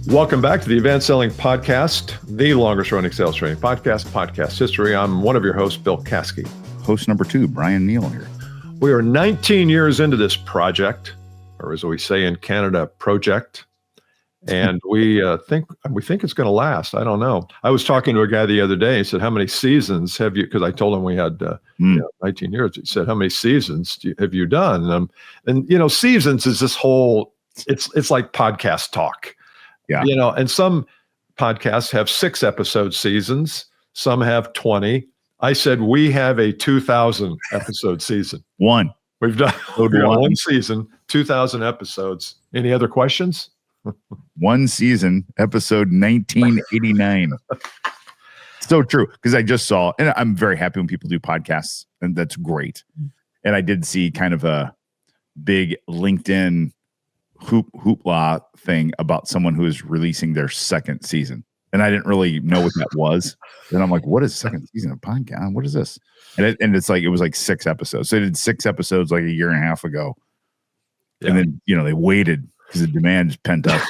Welcome back to the Advanced Selling Podcast, the longest running sales training podcast history. I'm one of your hosts, Bill Caskey. Host number 2, Bryan Neal here. We are 19 years into this project, or as we say in Canada, project. And we think it's going to last. I don't know. I was talking to a guy the other day. He said, how many seasons have you, because I told him we had 19 years. He said, how many seasons have you done? And seasons is this whole, it's like podcast talk. Yeah. And some podcasts have 6 episode seasons. Some have 20. I said, we have a 2,000 episode season. We've done one season, 2,000 episodes. Any other questions? One season, episode 1989. So true. Because I just saw, and I'm very happy when people do podcasts, and that's great. And I did see kind of a big LinkedIn hoopla thing about someone who is releasing their 2nd season. And I didn't really know what that was. And I'm like, what is 2nd season of podcast? What is this? And it's like, it was like 6 episodes. So they did 6 episodes like a year and a half ago. Yeah. And then, they waited because the demand is pent up.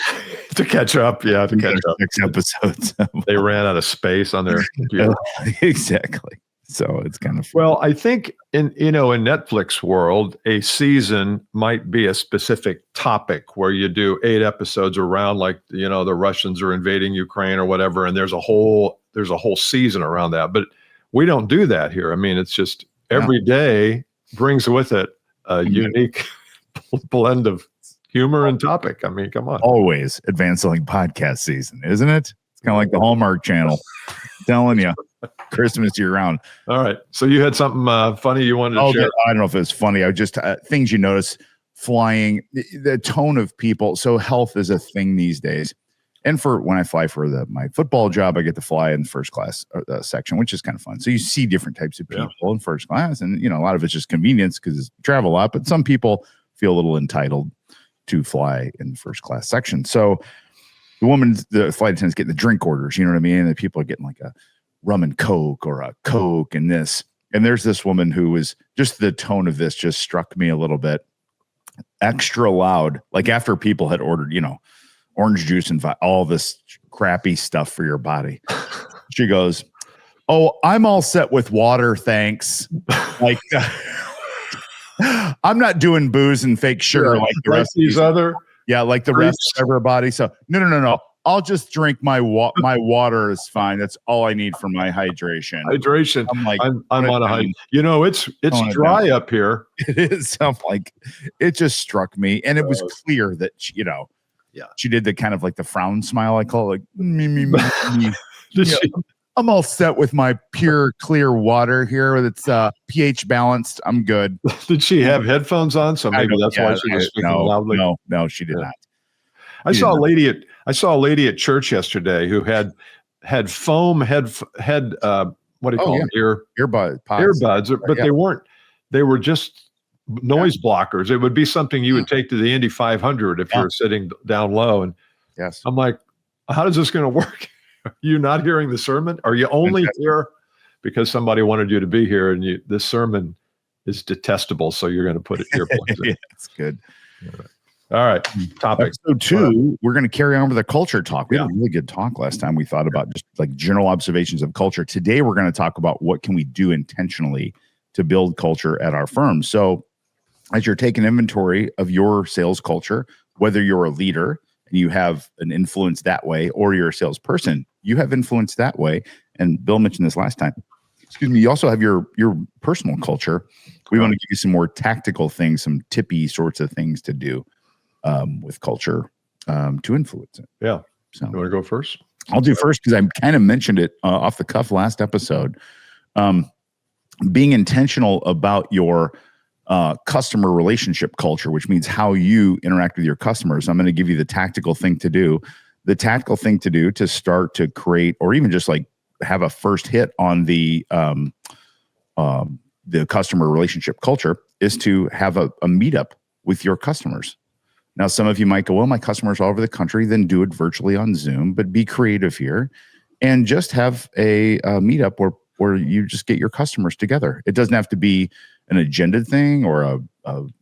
to catch up. Yeah, to catch up. 6 episodes. They ran out of space on their computer. Exactly. So it's kind of fun. Well, I think in Netflix world, a season might be a specific topic where you do 8 episodes around, like the Russians are invading Ukraine or whatever, and there's a whole season around that. But we don't do that here. I mean, it's just every day brings with it a unique blend of humor and topic. I mean, come on. Always Advanced Selling Podcast season, isn't it? It's kind of like the Hallmark Channel. I'm telling you. Christmas year round. All right. So you had something funny you wanted to share? I don't know if it's funny. I just things you notice flying, the tone of people. So health is a thing these days. And for when I fly for my football job, I get to fly in first class section, which is kind of fun. So you see different types of people in first class, and a lot of it's just convenience because it's travel a lot. But some people feel a little entitled to fly in the first class section. So the flight attendant's getting the drink orders. You know what I mean? And the people are getting like a rum and Coke or a Coke and this. And there's this woman who was just, the tone of this just struck me a little bit. Extra loud, like after people had ordered, orange juice and all this crappy stuff for your body. She goes, "Oh, I'm all set with water, thanks." Like, I'm not doing booze and fake sugar like the rest of these other. Yeah, like the rest of everybody. So no. I'll just drink my water is fine. That's all I need for my hydration. I'm like, I'm on a hike. It's dry up here. It is. I'm like, it just struck me, and it was clear that she did the kind of like the frown smile. I call it like me. I'm all set with my pure clear water here. That's pH balanced. I'm good. Did she have headphones on? So maybe that's why she was speaking loudly. No, she did not. I saw a lady at church yesterday who had foam head what do you call them? Earbuds, but they were just noise blockers. It would be something you would take to the Indy 500 if you were sitting down low. And I'm like, how is this going to work? Are you not hearing the sermon? Are you only here because somebody wanted you to be here, and this sermon is detestable, so you're going to put earplugs in? That's good. All right. Topic. Episode 2, we're going to carry on with the culture talk. We had a really good talk last time. We thought about just like general observations of culture. Today, we're going to talk about what can we do intentionally to build culture at our firm. So as you're taking inventory of your sales culture, whether you're a leader and you have an influence that way, or you're a salesperson, you have influence that way. And Bill mentioned this last time. Excuse me. You also have your personal culture. We want to give you some more tactical things, some tippy sorts of things to do with culture to influence it. Yeah. So you want to go first? I'll do first because I kind of mentioned it off the cuff last episode. Being intentional about your customer relationship culture, which means how you interact with your customers. I'm going to give you the tactical thing to do. The tactical thing to do to start to create, or even just like have a first hit on the customer relationship culture, is to have a meetup with your customers. Now, some of you might go, well, my customers all over the country, then do it virtually on Zoom, but be creative here and just have a meetup where you just get your customers together. It doesn't have to be an agenda thing, or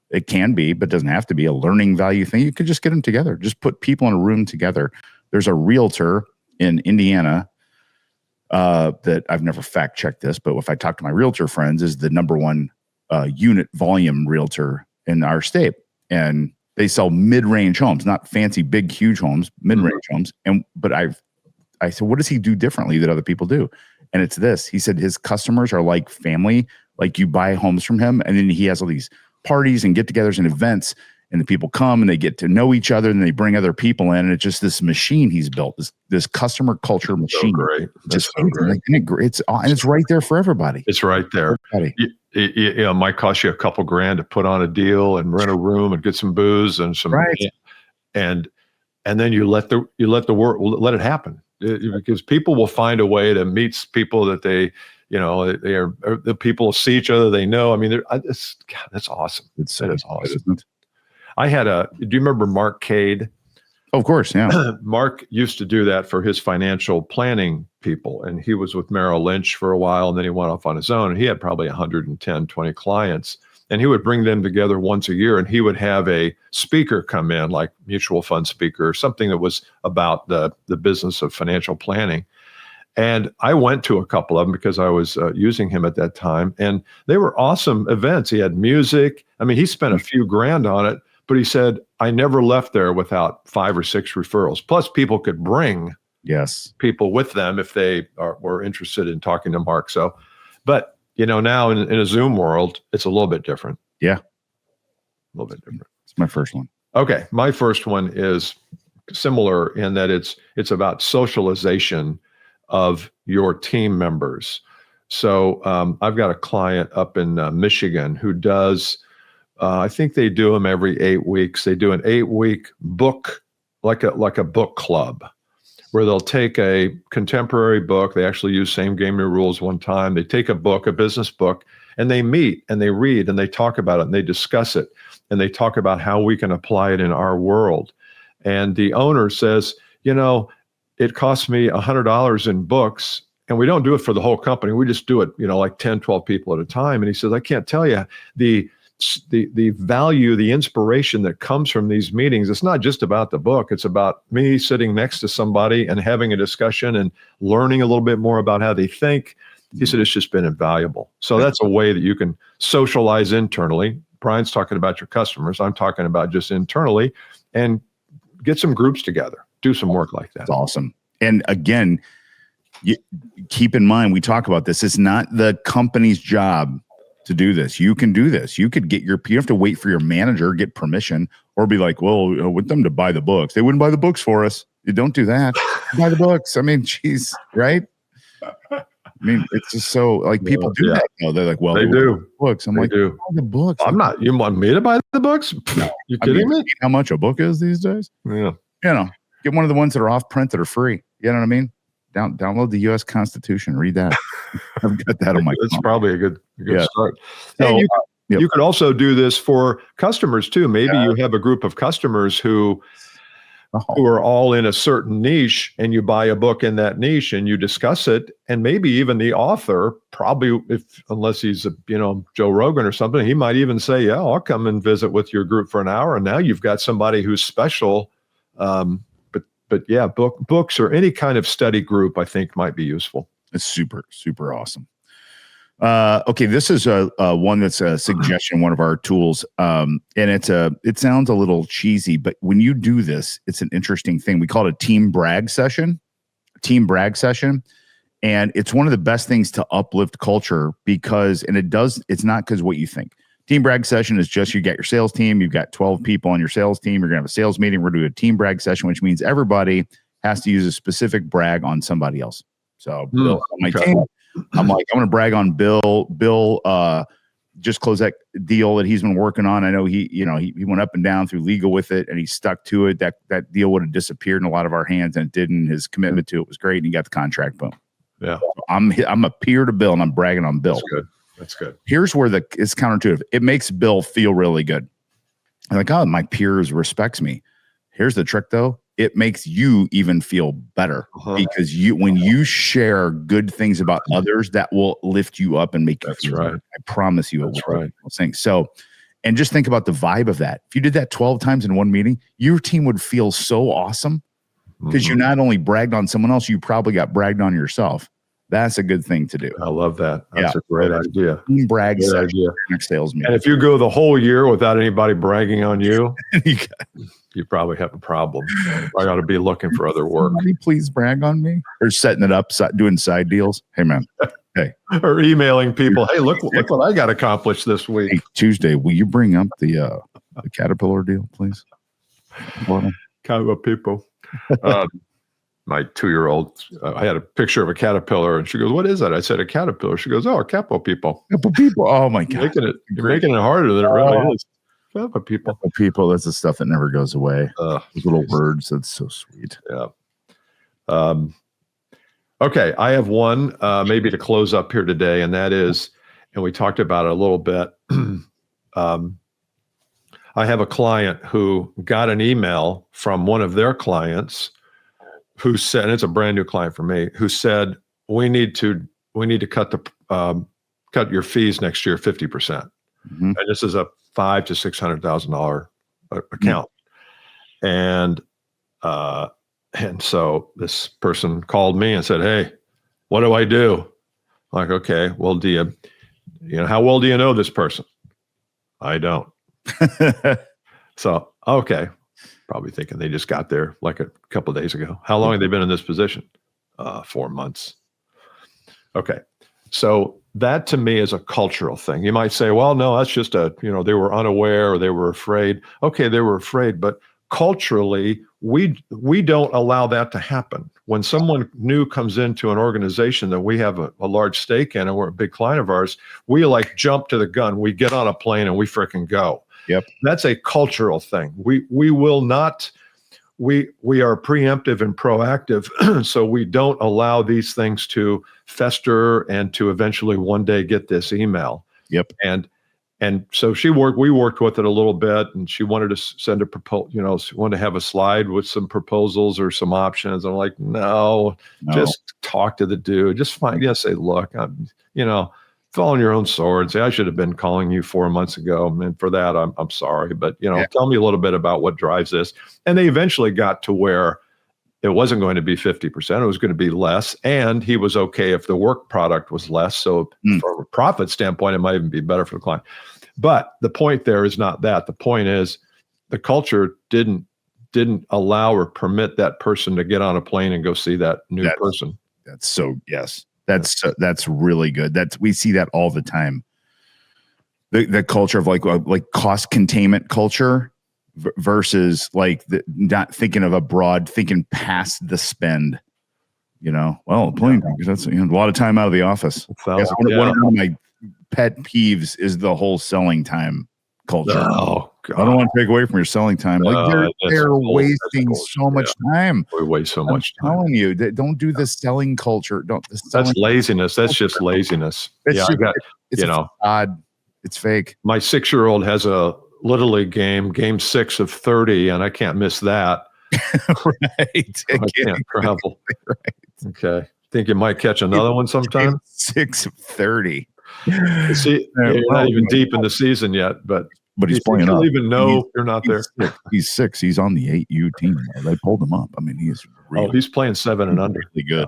it can be, but doesn't have to be a learning value thing. You could just get them together. Just put people in a room together There's a realtor in Indiana that I've never fact checked this, but if I talk to my realtor friends, is the number one unit volume realtor in our state. And they sell mid-range homes, not fancy, big, huge homes, mid-range homes. But I said, what does he do differently that other people do? And it's this. He said his customers are like family, like you buy homes from him. And then he has all these parties and get-togethers and events, and the people come and they get to know each other and they bring other people in. And it's just this machine he's built, this customer culture machine. So great. Just so great. It's right there for everybody. It's right there. It might cost you a couple grand to put on a deal and rent a room and get some booze and some, and then you let the world let it happen, because people will find a way to meet people that they are the people see each other, they know. I mean, that's awesome. That is awesome. I had do you remember Mark Cade? Of course, yeah. Mark used to do that for his financial planning people, and he was with Merrill Lynch for a while, and then he went off on his own, and he had probably 110, 20 clients, and he would bring them together once a year, and he would have a speaker come in, like mutual fund speaker, or something that was about the business of financial planning. And I went to a couple of them because I was using him at that time, and they were awesome events. He had music. I mean, he spent a few grand on it, but he said, I never left there without 5 or 6 referrals. Plus, people could bring people with them if they were interested in talking to Mark. So, but now in a Zoom world, it's a little bit different. Yeah, a little bit different. It's my first one. Okay, my first one is similar in that it's about socialization of your team members. So I've got a client up in Michigan who does. I think they do them every 8 weeks. They do an 8-week book, like a book club, where they'll take a contemporary book. They actually use Same Game New Rules one time. They take a book, a business book, and they meet and they read and they talk about it and they discuss it and they talk about how we can apply it in our world. And the owner says, it costs me $100 in books, and we don't do it for the whole company. We just do it, like 10, 12 people at a time. And he says, I can't tell you the value, the inspiration that comes from these meetings. It's not just about the book. It's about me sitting next to somebody and having a discussion and learning a little bit more about how they think. He said, it's just been invaluable. So that's a way that you can socialize internally. Bryan's talking about your customers. I'm talking about just internally, and get some groups together, do some work like that. That's awesome. And again, keep in mind, we talk about this. It's not the company's job to do this. You can do this. You could you have to wait for your manager, get permission, or be like, well, with them to buy the books. They wouldn't buy the books for us. You don't do that. Buy the books. I mean, geez, right? I mean, it's just so like people do that. They're like, well, they do books. I'm like, buy the books. I'm not. You want me to buy the books? No. You kidding me? How much a book is these days? Yeah. Get one of the ones that are off print that are free. You know what I mean? Download the U.S. Constitution. Read that. I've got that on my phone. That's probably a good start. So you could also do this for customers too. Maybe you have a group of customers who are all in a certain niche, and you buy a book in that niche and you discuss it. And maybe even the author, probably unless he's Joe Rogan or something, he might even say, yeah, I'll come and visit with your group for an hour. And now you've got somebody who's special. But yeah, books or any kind of study group, I think, might be useful. It's super, super awesome. Okay, this is one that's a suggestion, one of our tools, and it sounds a little cheesy, but when you do this, it's an interesting thing. We call it a team brag session. And it's one of the best things to uplift culture because it's not because what you think. Team brag session is just you got your sales team. You've got 12 people on your sales team. You're going to have a sales meeting. We're doing a team brag session, which means everybody has to use a specific brag on somebody else. So Bill, on my team, I'm like, I'm going to brag on Bill. Bill just closed that deal that he's been working on. I know he went up and down through legal with it, and he stuck to it. That deal would have disappeared in a lot of our hands, and it didn't. His commitment to it was great, and he got the contract. Boom. Yeah, so I'm a peer to Bill, and I'm bragging on Bill. That's good. Here's where it's counterintuitive. It makes Bill feel really good. I'm like, oh, my peers respects me. Here's the trick, though. It makes you even feel better because when you share good things about others, that will lift you up and make you feel better. I promise you. That's right. So, and just think about the vibe of that. If you did that 12 times in one meeting, your team would feel so awesome. because you not only bragged on someone else, you probably got bragged on yourself. That's a good thing to do. I love that. That's a great idea. Brag idea. Sales meeting. And if you go the whole year without anybody bragging on you, you probably have a problem. I got to be looking for other work. Somebody please brag on me, or setting it up, doing side deals. Hey man, hey, or emailing people. Hey, look what I got accomplished this week. Hey, Tuesday, will you bring up the Caterpillar deal, please? Kind of people. My 2-year-old, I had a picture of a caterpillar, and she goes, "What is that?" I said, "A caterpillar." She goes, "Oh, a capo people." Capo people. Oh my God, you're making it harder than it really is. Capo people. Capo people. That's the stuff that never goes away. Those little words. That's so sweet. Yeah. Okay, I have one maybe to close up here today, and that is, and we talked about it a little bit. I have a client who got an email from one of their clients who said, and it's a brand new client for me, who said, we need to cut your fees next year 50%. And this is a $500,000 to $600,000 account. And so this person called me and said, "Hey, what do I do?" I'm like, "Okay, well, how well do you know this person?" "I don't." So, okay. Probably thinking they just got there like a couple of days ago. "How long have they been in this position?" 4 months. Okay. So that to me is a cultural thing. You might say, well, no, that's just they were unaware or they were afraid. Okay, they were afraid, but culturally, we don't allow that to happen. When someone new comes into an organization that we have a large stake in and we're a big client of ours, we like jump to the gun. We get on a plane and we freaking go. Yep. That's a cultural thing. We will not, we are preemptive and proactive. So we don't allow these things to fester and to eventually one day get this email. Yep. And so we worked with it a little bit, and she wanted to send a proposal, she wanted to have a slide with some proposals or some options. I'm like, no, just talk to the dude. Just say, look, fall on your own sword. Say, I should have been calling you 4 months ago. And for that, I'm sorry. But, tell me a little bit about what drives this. And they eventually got to where it wasn't going to be 50%. It was going to be less. And he was okay if the work product was less. So from a profit standpoint, it might even be better for the client. But the point there is not that. The point is the culture didn't allow or permit that person to get on a plane and go see that new person. That's so, yes. That's really good. We see that all the time. The culture of like cost containment culture versus not thinking of thinking past the spend. Plane that's a lot of time out of the office. One of my pet peeves is the whole selling time culture. Oh, God. I don't want to take away from your selling time. They're wasting so much time. We waste so much time. I'm telling you, don't do the selling culture. That's laziness. That's just laziness. It's odd. It's fake. My 6-year-old has a Little League game 6 of 30, and I can't miss that. Right. I can't travel. Right. Okay. Think you might catch another one sometime? 6 of 30. See, you're not even deep in the season yet, but he's playing up. Even know you're not there. He's 6. He's on the 8U team. They pulled him up. I mean, he's really, he's playing 7 and under. Really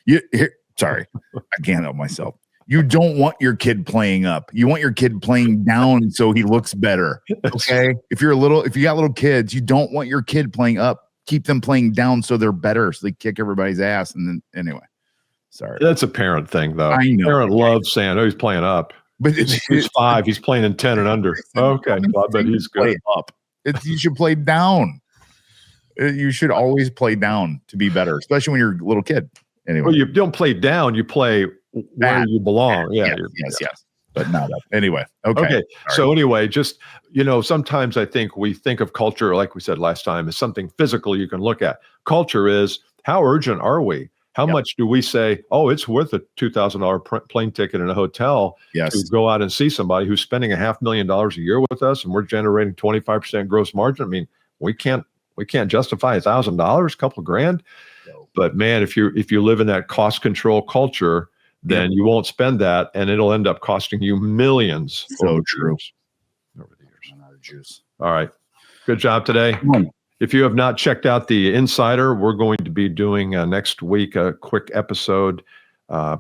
good. Sorry, I can't help myself. You don't want your kid playing up. You want your kid playing down so he looks better. Okay. If you got little kids, you don't want your kid playing up. Keep them playing down so they're better. So they kick everybody's ass. And then anyway, sorry. That's a parent thing, though. I know. Parent loves saying, "Oh, he's playing up." But he's 5. He's playing in 10 and under. Okay, well, I bet he's good. Play up. You should play down. You should always play down to be better, especially when you're a little kid. Anyway, well, you don't play down. You play where you belong. Yeah. Yes. But not up. Anyway. Okay. So anyway, just, sometimes I think we think of culture, like we said last time, as something physical you can look at. Culture is, how urgent are we? How much do we say, oh, it's worth a $2,000 plane ticket in a hotel to go out and see somebody who's spending $500,000 a year with us, and we're generating 25% gross margin? I mean, we can't justify $1,000, a couple of grand. No. But man, if you live in that cost control culture, then you won't spend that, and it'll end up costing you millions. So true. Over the years. I'm out of juice. All right. Good job today. If you have not checked out the Insider, we're going to be doing next week a quick episode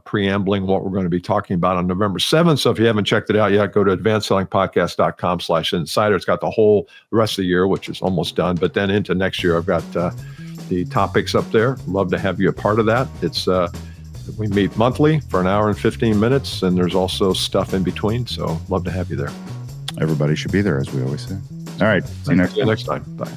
preambling what we're going to be talking about on November 7th. So if you haven't checked it out yet, go to advancedsellingpodcast.com/insider. It's got the rest of the year, which is almost done. But then into next year, I've got the topics up there. Love to have you a part of that. It's we meet monthly for an hour and 15 minutes, and there's also stuff in between. So love to have you there. Everybody should be there, as we always say. All right. See you next time. Bye.